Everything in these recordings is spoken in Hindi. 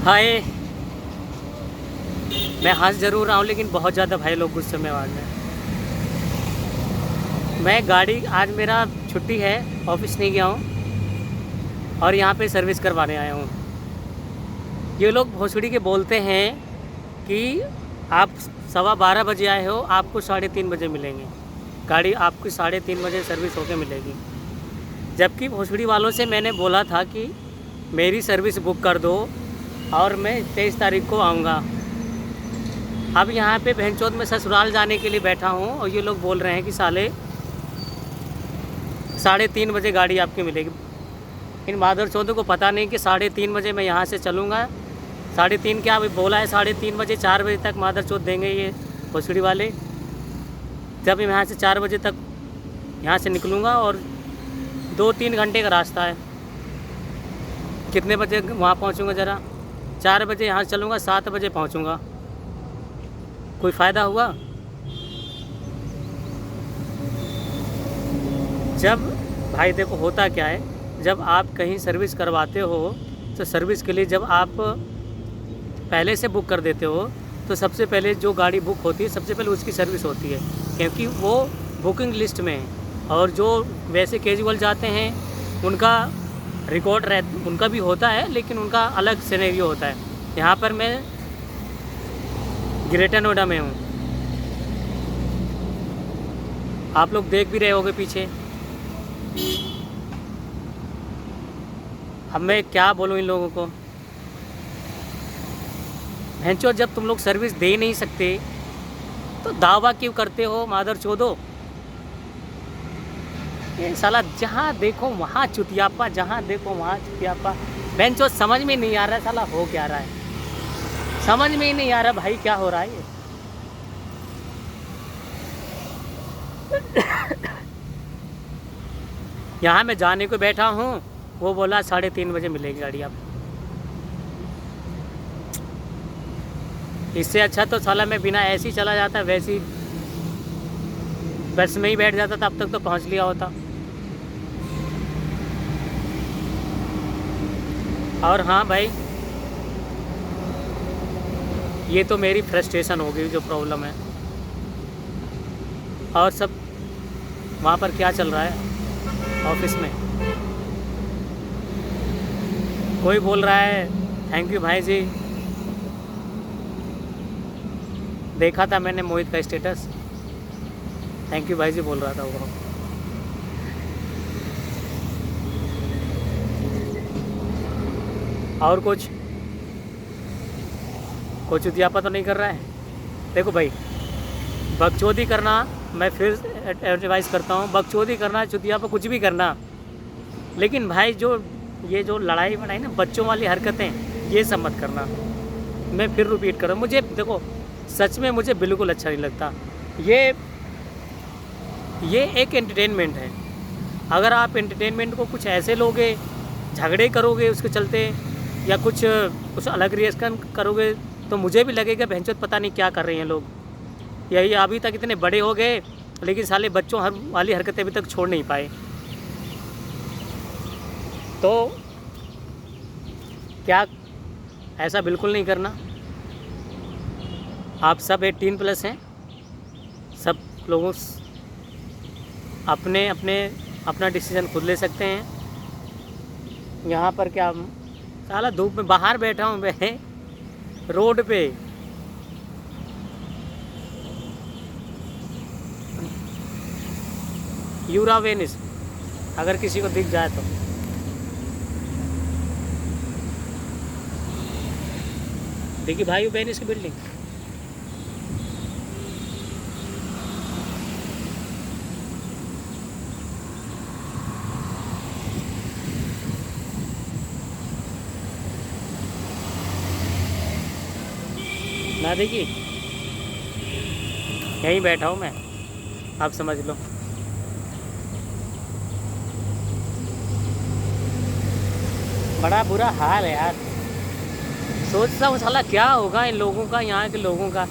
हाय। मैं हँस ज़रूर रहा हूँ लेकिन बहुत ज़्यादा भाई लोग गुस्से में आ गए। मैं गाड़ी आज मेरा छुट्टी है, ऑफिस नहीं गया हूँ और यहाँ पे सर्विस करवाने आया हूँ। ये लोग भोसड़ी के बोलते हैं कि आप 12:15 बजे आए हो, आपको 3:30 बजे मिलेंगे, गाड़ी आपकी 3:30 बजे सर्विस होके मिलेगी। जबकि भोसड़ी वालों से मैंने बोला था कि मेरी सर्विस बुक कर दो और मैं 23 तारीख को आऊँगा। अब यहाँ पे भैंचोद में ससुराल जाने के लिए बैठा हूँ और ये लोग बोल रहे हैं कि 3:30 बजे गाड़ी आपकी मिलेगी। इन मादर चौधों को पता नहीं कि 3:30 बजे मैं यहाँ से चलूँगा। 3:30 क्या अभी बोला है, 3:30 बजे 4 बजे तक मादर चौथ देंगे ये भोसड़ी वाले। जब मैं यहाँ से 4 बजे तक यहाँ से निकलूँगा और 2-3 घंटे का रास्ता है। कितने बजे वहाँ पहुँचूँगा ज़रा? 4 बजे यहाँ चलूँगा, 7 बजे पहुँचूँगा। कोई फ़ायदा हुआ? जब भाई देखो होता क्या है, जब आप कहीं सर्विस करवाते हो तो सर्विस के लिए जब आप पहले से बुक कर देते हो तो सबसे पहले जो गाड़ी बुक होती है सबसे पहले उसकी सर्विस होती है, क्योंकि वो बुकिंग लिस्ट में है। और जो वैसे कैजुअल जाते हैं उनका रिकॉर्ड उनका भी होता है लेकिन उनका अलग सिनेरियो होता है। यहाँ पर मैं ग्रेटर नोएडा में हूँ, आप लोग देख भी रहे होगे पीछे। अब मैं क्या बोलूँ इन लोगों को। भैंचो, जब तुम लोग सर्विस दे ही नहीं सकते तो दावा क्यों करते हो मादर चोदो? ये साला जहाँ देखो वहाँ चुतियापा, जहाँ देखो वहाँ चुतियापा। भैंचो समझ में नहीं आ रहा है साला हो क्या रहा है, समझ में ही नहीं आ रहा भाई क्या हो रहा है ये। यहाँ मैं जाने को बैठा हूँ, वो बोला 3:30 बजे मिलेगी गाड़ी आप। इससे अच्छा तो साला मैं बिना ऐसे ही चला जाता, वैसे ही बस में ही बैठ जाता था, अब तक तो पहुँच लिया होता। और हाँ भाई, ये तो मेरी फ्रस्ट्रेशन हो गई जो प्रॉब्लम है। और सब वहाँ पर क्या चल रहा है ऑफिस में? कोई बोल रहा है थैंक यू भाई जी, देखा था मैंने मोहित का स्टेटस, थैंक यू भाई जी बोल रहा था वो। और कुछ उद्यापा तो नहीं कर रहा है। देखो भाई, बकचोदी करना, मैं फिर एडवाइस करता हूँ, बकचोदी करना, चुतियापा कुछ भी करना, लेकिन भाई जो ये जो लड़ाई वड़ाई ना, बच्चों वाली हरकतें, ये सब मत करना। मैं फिर रिपीट कर रहा हूँ, मुझे देखो सच में मुझे बिल्कुल अच्छा नहीं लगता। ये एक एंटरटेनमेंट है। अगर आप एंटरटेनमेंट को कुछ ऐसे लोगे, झगड़े करोगे उसके चलते, या कुछ अलग रिएक्शन करोगे, तो मुझे भी लगेगा भैंचोद पता नहीं क्या कर रहे हैं लोग। यही अभी तक इतने बड़े हो गए लेकिन साले बच्चों वाली हरकतें अभी तक छोड़ नहीं पाए। तो क्या ऐसा बिल्कुल नहीं करना। आप सब 18+ हैं, सब लोगों अपना डिसीज़न खुद ले सकते हैं। यहाँ पर क्या साला धूप में बाहर बैठा हूँ मैं रोड पे। यूरा वेनिस अगर किसी को दिख जाए तो। देखिए भाई वेनिस की बिल्डिंग। ना देखिए, यहीं बैठा हूँ मैं, आप समझ लो। बड़ा बुरा हाल है यार। सोचता हूँ साला क्या होगा इन लोगों का, यहाँ के लोगों का।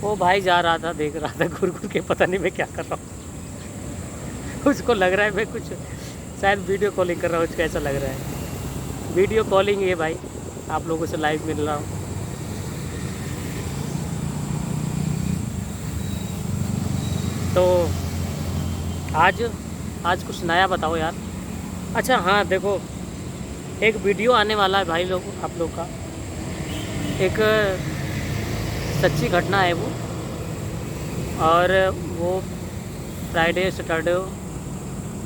वो भाई जा रहा था, देख रहा था घूर घूर के, पता नहीं मैं क्या कर रहा हूँ। उसको लग रहा है मैं कुछ शायद वीडियो कॉलिंग कर रहा हूँ, उसको ऐसा लग रहा है। वीडियो कॉलिंग है भाई, आप लोगों से लाइव मिल रहा हूँ। तो आज कुछ नया बताओ यार। अच्छा हाँ देखो, एक वीडियो आने वाला है भाई लोग, आप लोग का एक सच्ची घटना है वो, और वो फ्राइडे सैटरडे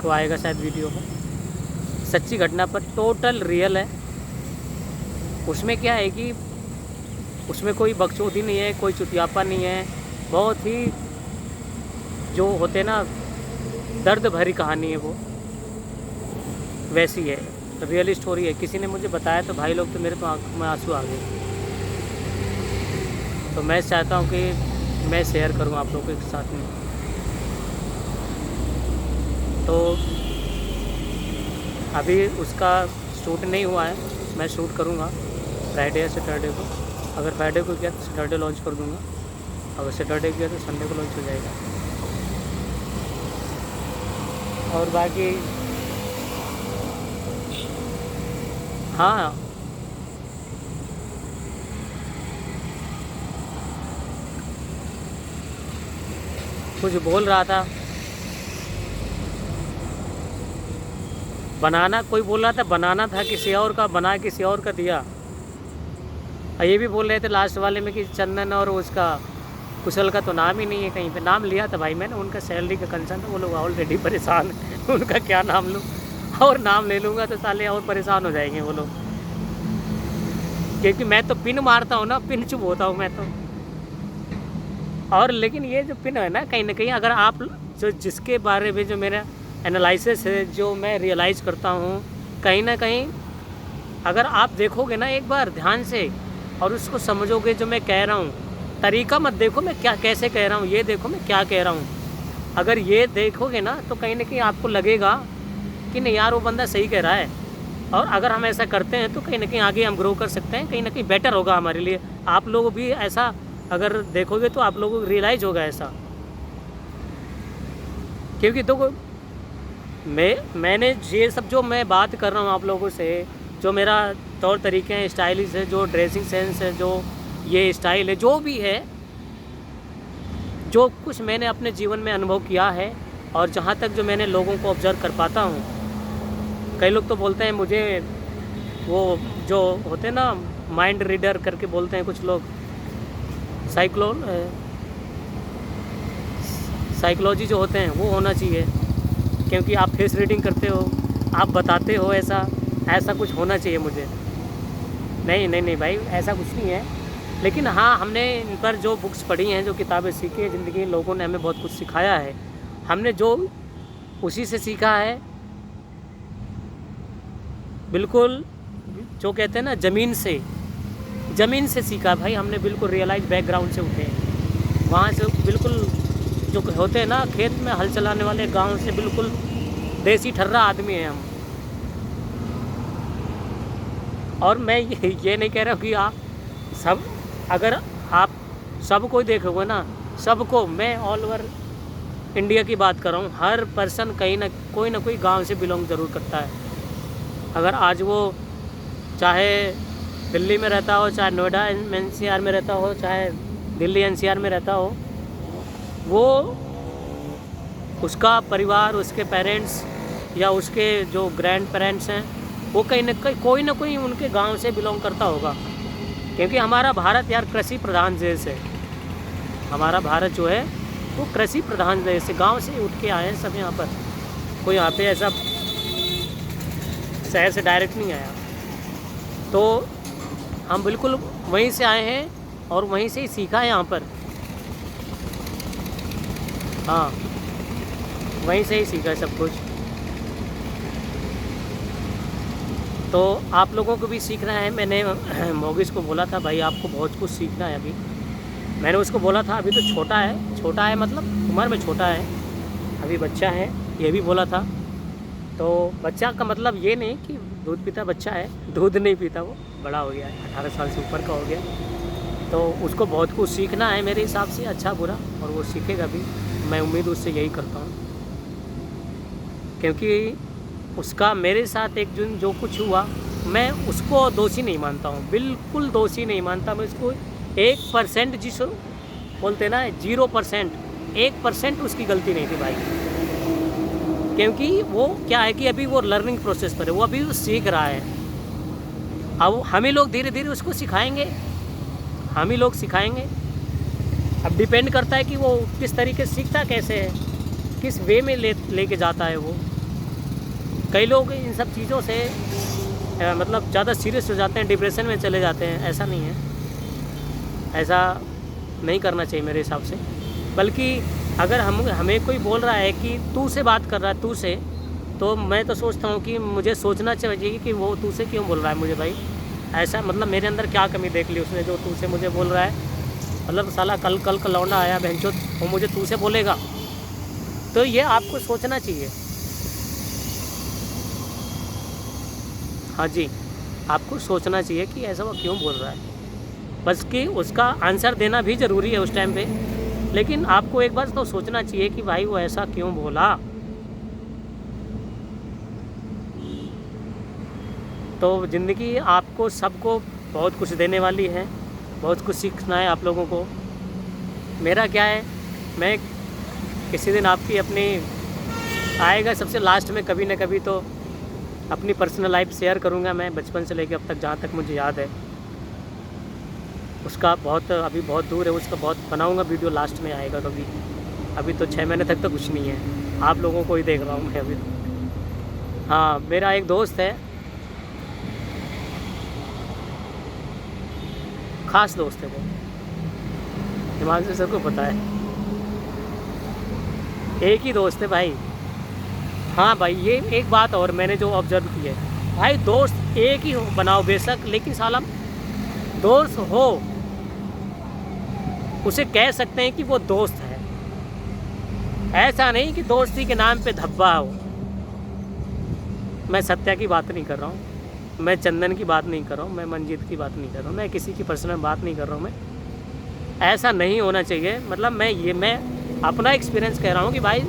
को आएगा शायद वीडियो में। सच्ची घटना पर टोटल रियल है। उसमें क्या है कि उसमें कोई बकचोदी नहीं है, कोई चुतियापा नहीं है, बहुत ही जो होते ना दर्द भरी कहानी है वो, वैसी है, रियल स्टोरी है। किसी ने मुझे बताया तो भाई लोग, तो मेरे तो आंखों में आंसू आ गए। तो मैं चाहता हूँ कि मैं शेयर करूँ आप लोगों के साथ में। तो अभी उसका शूट नहीं हुआ है, मैं शूट करूँगा फ्राइडे या सैटरडे को। अगर फ्राइडे को किया तो सैटरडे लॉन्च कर दूँगा, अगर सैटरडे किया तो संडे को लॉन्च हो जाएगा। और बाकी हाँ, कुछ बोल रहा था, बनाना कोई बोल रहा था, बनाना था किसी और का, बना किसी और का दिया। और ये भी बोल रहे थे लास्ट वाले में कि चंदन और उसका कुशल का तो नाम ही नहीं है कहीं पे। नाम लिया था भाई मैंने, उनका सैलरी का कंसर्न था, वो लोग ऑलरेडी परेशान हैं। उनका क्या नाम लूँ, और नाम ले लूँगा तो साले और परेशान हो जाएंगे वो लोग, क्योंकि मैं तो पिन मारता हूँ ना, पिन चुप होता हूँ मैं तो। और लेकिन ये जो पिन है ना कहीं अगर आप जो जिसके बारे में जो मेरा एनालिसिस है, जो मैं रियलाइज़ करता हूँ, कहीं ना कहीं अगर आप देखोगे ना एक बार ध्यान से और उसको समझोगे, जो मैं कह रहा हूँ, तरीका मत देखो मैं क्या कैसे कह रहा हूँ, ये देखो मैं क्या कह रहा हूँ। अगर ये देखोगे ना तो कहीं ना कहीं आपको लगेगा कि नहीं यार वो बंदा सही कह रहा है। और अगर हम ऐसा करते हैं तो कहीं ना कहीं आगे हम ग्रो कर सकते हैं, कहीं ना कहीं बेटर होगा हमारे लिए। आप लोग भी ऐसा अगर देखोगे तो आप लोगों को रियलाइज़ होगा ऐसा। क्योंकि देखो मैंने ये सब जो मैं बात कर रहा हूँ आप लोगों से, जो मेरा तौर तरीके हैं, स्टाइलिश है, जो ड्रेसिंग सेंस है, जो ये स्टाइल है, जो भी है, जो कुछ मैंने अपने जीवन में अनुभव किया है, और जहाँ तक जो मैंने लोगों को ऑब्ज़र्व कर पाता हूँ। कई लोग तो बोलते हैं मुझे, वो जो होते हैं ना माइंड रीडर करके बोलते हैं कुछ लोग, साइकोलॉजी जो होते हैं वो होना चाहिए, क्योंकि आप फेस रीडिंग करते हो, आप बताते हो, ऐसा कुछ होना चाहिए मुझे। नहीं भाई, ऐसा कुछ नहीं है। लेकिन हाँ, हमने इन पर जो बुक्स पढ़ी हैं, जो किताबें सीखी हैं ज़िंदगी, लोगों ने हमें बहुत कुछ सिखाया है, हमने जो उसी से सीखा है, बिल्कुल जो कहते हैं ना ज़मीन से सीखा भाई हमने, बिल्कुल रियलाइज बैकग्राउंड से उठे, वहाँ से बिल्कुल जो होते हैं ना खेत में हल चलाने वाले, गांव से बिल्कुल देसी ठर्रा आदमी हैं हम। और मैं ये नहीं कह रहा हूँ कि आप सब, अगर आप सबको देखोगे ना, सबको, मैं ऑल ओवर इंडिया की बात कर रहा हूँ, हर पर्सन कहीं ना कोई गांव से बिलोंग ज़रूर करता है। अगर आज वो चाहे दिल्ली में रहता हो, चाहे नोएडा एनसीआर में रहता हो, चाहे दिल्ली एनसीआर में रहता हो, वो उसका परिवार, उसके पेरेंट्स या उसके जो ग्रैंड पेरेंट्स हैं, वो कहीं ना कोई उनके गांव से बिलोंग करता होगा। क्योंकि हमारा भारत यार कृषि प्रधान देश है। हमारा भारत जो है वो कृषि प्रधान देश है, गांव से उठ के आए हैं सब यहाँ पर। कोई यहाँ पे ऐसा शहर से डायरेक्ट नहीं आया। तो हम बिल्कुल वहीं से आए हैं और वहीं से ही सीखा है यहाँ पर। हाँ, वहीं से ही सीखा है सब कुछ। तो आप लोगों को भी सीखना है। मैंने मोगिस को बोला था भाई आपको बहुत कुछ सीखना है अभी। मैंने उसको बोला था अभी तो छोटा है मतलब उम्र में छोटा है, अभी बच्चा है, ये भी बोला था। तो बच्चा का मतलब ये नहीं कि दूध पीता बच्चा है, दूध नहीं पीता, वो बड़ा हो गया है, 18 साल से ऊपर का हो गया। तो उसको बहुत कुछ सीखना है मेरे हिसाब से, अच्छा बुरा, और वो सीखेगा भी। मैं उम्मीद उससे यही करता हूँ। क्योंकि उसका मेरे साथ एक दिन जो कुछ हुआ, मैं उसको दोषी नहीं मानता हूँ, बिल्कुल दोषी नहीं मानता मैं उसको। 1% जिसको बोलते ना 0%, 1% उसकी गलती नहीं थी भाई। क्योंकि वो क्या है कि अभी वो लर्निंग प्रोसेस पर है, वो अभी सीख रहा है। अब हम ही लोग धीरे धीरे उसको सिखाएंगे, हम ही लोग सिखाएंगे। अब डिपेंड करता है कि वो किस तरीके से सीखता कैसे है, किस वे में लेके जाता है वो। कई लोग इन सब चीज़ों से मतलब ज़्यादा सीरियस हो जाते हैं, डिप्रेशन में चले जाते हैं। ऐसा नहीं है, ऐसा नहीं करना चाहिए मेरे हिसाब से। बल्कि अगर हमें कोई बोल रहा है कि तू से बात कर रहा है, तू से, तो मैं तो सोचता हूँ कि मुझे सोचना चाहिए कि वो तू से क्यों बोल रहा है मुझे भाई। ऐसा मतलब मेरे अंदर क्या कमी देख ली उसने जो तू से मुझे बोल रहा है। मतलब साला कल का लौंडा आया बहनचोद, वो मुझे तू से बोलेगा। तो ये आपको सोचना चाहिए। हाँ जी, आपको सोचना चाहिए कि ऐसा वो क्यों बोल रहा है। बस कि उसका आंसर देना भी ज़रूरी है उस टाइम पे, लेकिन आपको एक बार तो सोचना चाहिए कि भाई वो ऐसा क्यों बोला। तो ज़िंदगी आपको सबको बहुत कुछ देने वाली है, बहुत कुछ सीखना है आप लोगों को। मेरा क्या है, मैं किसी दिन आपकी अपनी आएगा सबसे लास्ट में कभी ना कभी तो अपनी पर्सनल लाइफ शेयर करूँगा। मैं बचपन से लेकर अब तक जहाँ तक मुझे याद है, उसका बहुत अभी बहुत दूर है, उसका बहुत बनाऊँगा वीडियो, लास्ट में आएगा कभी। अभी तो 6 महीने तक तो कुछ नहीं है, आप लोगों को ही देख रहा हूँ मैं अभी। हाँ, मेरा एक दोस्त है, ख़ास दोस्त है वो, हिमांशु सर को पता है, एक ही दोस्त है भाई। हाँ भाई, ये एक बात और मैंने जो ऑब्ज़र्व की है भाई, दोस्त एक ही हो बनाओ बेशक, लेकिन साला दोस्त हो उसे कह सकते हैं कि वो दोस्त है। ऐसा नहीं कि दोस्ती के नाम पे धब्बा हो। मैं सत्या की बात नहीं कर रहा हूँ, मैं चंदन की बात नहीं कर रहा हूँ, मैं मंजीत की बात नहीं कर रहा हूँ, मैं किसी की पर्सनल बात नहीं कर रहा हूँ। मैं ऐसा नहीं होना चाहिए। मतलब मैं अपना एक्सपीरियंस कह रहा हूँ कि भाई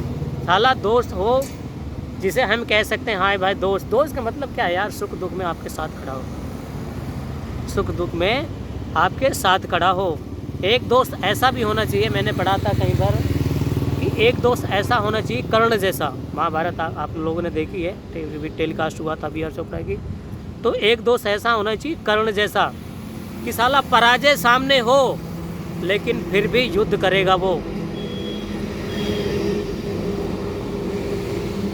साला दोस्त हो जिसे हम कह सकते हैं हाँ भाई दोस्त। दोस्त का मतलब क्या है यार, सुख दुख में आपके साथ खड़ा हो, सुख दुख में आपके साथ खड़ा हो। एक दोस्त ऐसा भी होना चाहिए, मैंने पढ़ा था कहीं पर कि एक दोस्त ऐसा होना चाहिए कर्ण जैसा। महाभारत आप लोगों ने देखी है, टेलीकास्ट हुआ था बी आर चोपड़ा की। तो एक दोस्त ऐसा होना चाहिए कर्ण जैसा कि साला पराजय सामने हो लेकिन फिर भी युद्ध करेगा वो।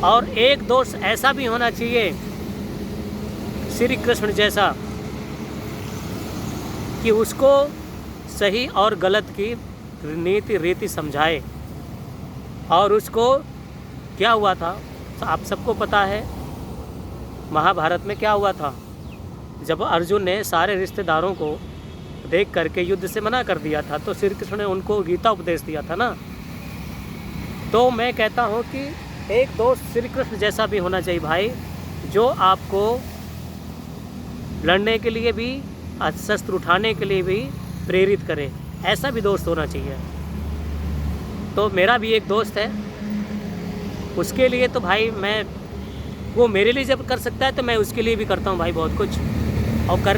और एक दोस्त ऐसा भी होना चाहिए श्री कृष्ण जैसा कि उसको सही और गलत की नीति रीति समझाए। और उसको क्या हुआ था आप सबको पता है, महाभारत में क्या हुआ था जब अर्जुन ने सारे रिश्तेदारों को देख करके युद्ध से मना कर दिया था, तो श्री कृष्ण ने उनको गीता उपदेश दिया था ना। तो मैं कहता हूँ कि एक दोस्त श्री कृष्ण जैसा भी होना चाहिए भाई, जो आपको लड़ने के लिए भी, शस्त्र उठाने के लिए भी प्रेरित करे। ऐसा भी दोस्त होना चाहिए। तो मेरा भी एक दोस्त है, उसके लिए तो भाई मैं, वो मेरे लिए जब कर सकता है तो मैं उसके लिए भी करता हूँ भाई बहुत कुछ। और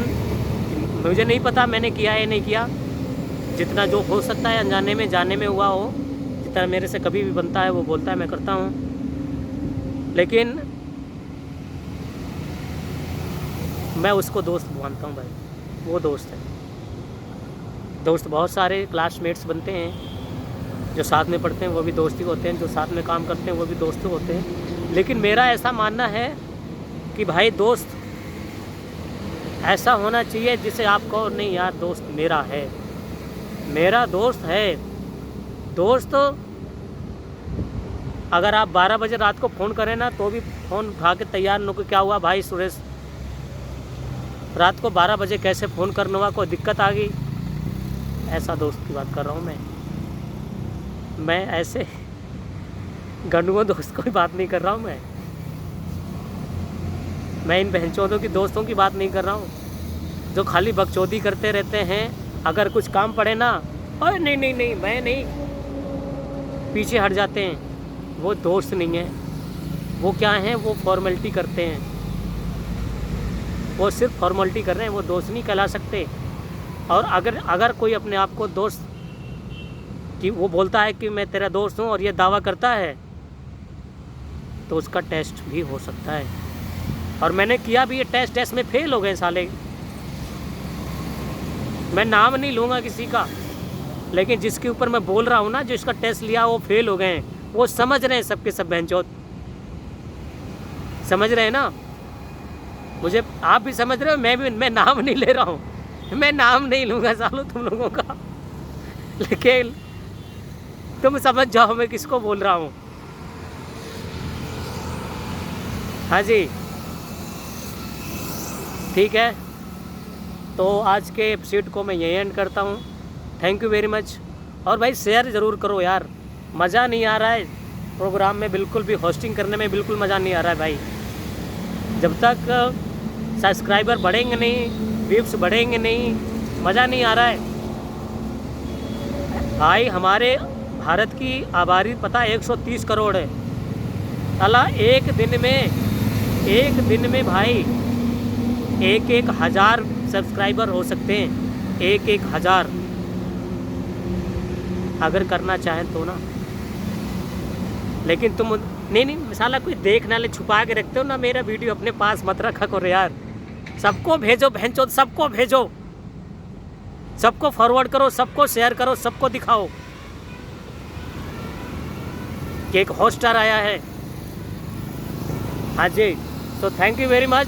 मुझे नहीं पता मैंने किया है नहीं किया, जितना जो हो सकता है अनजाने में जाने में हुआ हो, जितना मेरे से कभी भी बनता है वो बोलता है मैं करता हूँ। लेकिन मैं उसको दोस्त मानता हूँ भाई, वो दोस्त है। दोस्त बहुत सारे क्लासमेट्स बनते हैं, जो साथ में पढ़ते हैं वो भी दोस्त ही होते हैं, जो साथ में काम करते हैं वो भी दोस्त होते हैं। लेकिन मेरा ऐसा मानना है कि भाई दोस्त ऐसा होना चाहिए जिसे आप कहो नहीं यार दोस्त मेरा है, मेरा दोस्त है। दोस्त अगर आप 12 बजे रात को फ़ोन करें ना तो भी फ़ोन उठा के तैयार न को, क्या हुआ भाई सुरेश, रात को 12 बजे कैसे फ़ोन करना हुआ, कोई दिक्कत आ गई, ऐसा दोस्त की बात कर रहा हूँ मैं ऐसे गंडुओं दोस्त की बात नहीं कर रहा हूँ। मैं इन बहनचोदों की दोस्तों की बात नहीं कर रहा हूँ जो खाली बकचोदी करते रहते हैं। अगर कुछ काम पड़े ना, अरे नहीं मैं नहीं, पीछे हट जाते हैं, वो दोस्त नहीं है। वो क्या हैं, वो फॉर्मेलिटी करते हैं, वो सिर्फ फॉर्मेलिटी कर रहे हैं, वो दोस्त नहीं कहला सकते। और अगर कोई अपने आप को दोस्त कि वो बोलता है कि मैं तेरा दोस्त हूँ और ये दावा करता है, तो उसका टेस्ट भी हो सकता है। और मैंने किया भी, ये टेस्ट में फेल हो गए साले। मैं नाम नहीं लूँगा किसी का, लेकिन जिसके ऊपर मैं बोल रहा हूँ ना, जो इसका टेस्ट लिया वो फेल हो गए हैं, वो समझ रहे हैं सबके सब बहनचोद, समझ रहे हैं ना। मुझे आप भी समझ रहे हो, मैं नाम नहीं ले रहा हूँ, मैं नाम नहीं लूँगा सालों तुम लोगों का, लेकिन तुम समझ जाओ मैं किसको बोल रहा हूँ। हाँ जी, ठीक है। तो आज के एपिसोड को मैं यही एंड करता हूँ। Thank you very much. और भाई शेयर ज़रूर करो यार, मज़ा नहीं आ रहा है प्रोग्राम में, बिल्कुल भी होस्टिंग करने में बिल्कुल मज़ा नहीं आ रहा है भाई। जब तक सब्सक्राइबर बढ़ेंगे नहीं, व्यूज़ बढ़ेंगे नहीं, मज़ा नहीं आ रहा है भाई। हमारे भारत की आबादी पता 130 करोड़ है। साला एक दिन में भाई 1,000 सब्सक्राइबर हो सकते हैं, 1,000 अगर करना चाहें तो ना। लेकिन तुम नहीं साला कोई देखना ले, छुपा के रखते हो ना। मेरा वीडियो अपने पास मत रखा करो यार, सबको भेजो बहनचोद, सबको भेजो, सबको फॉरवर्ड करो, सबको शेयर करो, सबको दिखाओ कि एक होस्टर आया है। हाँ जी, तो थैंक यू वेरी मच।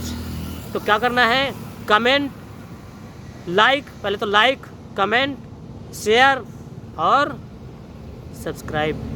तो क्या करना है, कमेंट, लाइक, पहले तो लाइक, कमेंट, शेयर और सब्सक्राइब।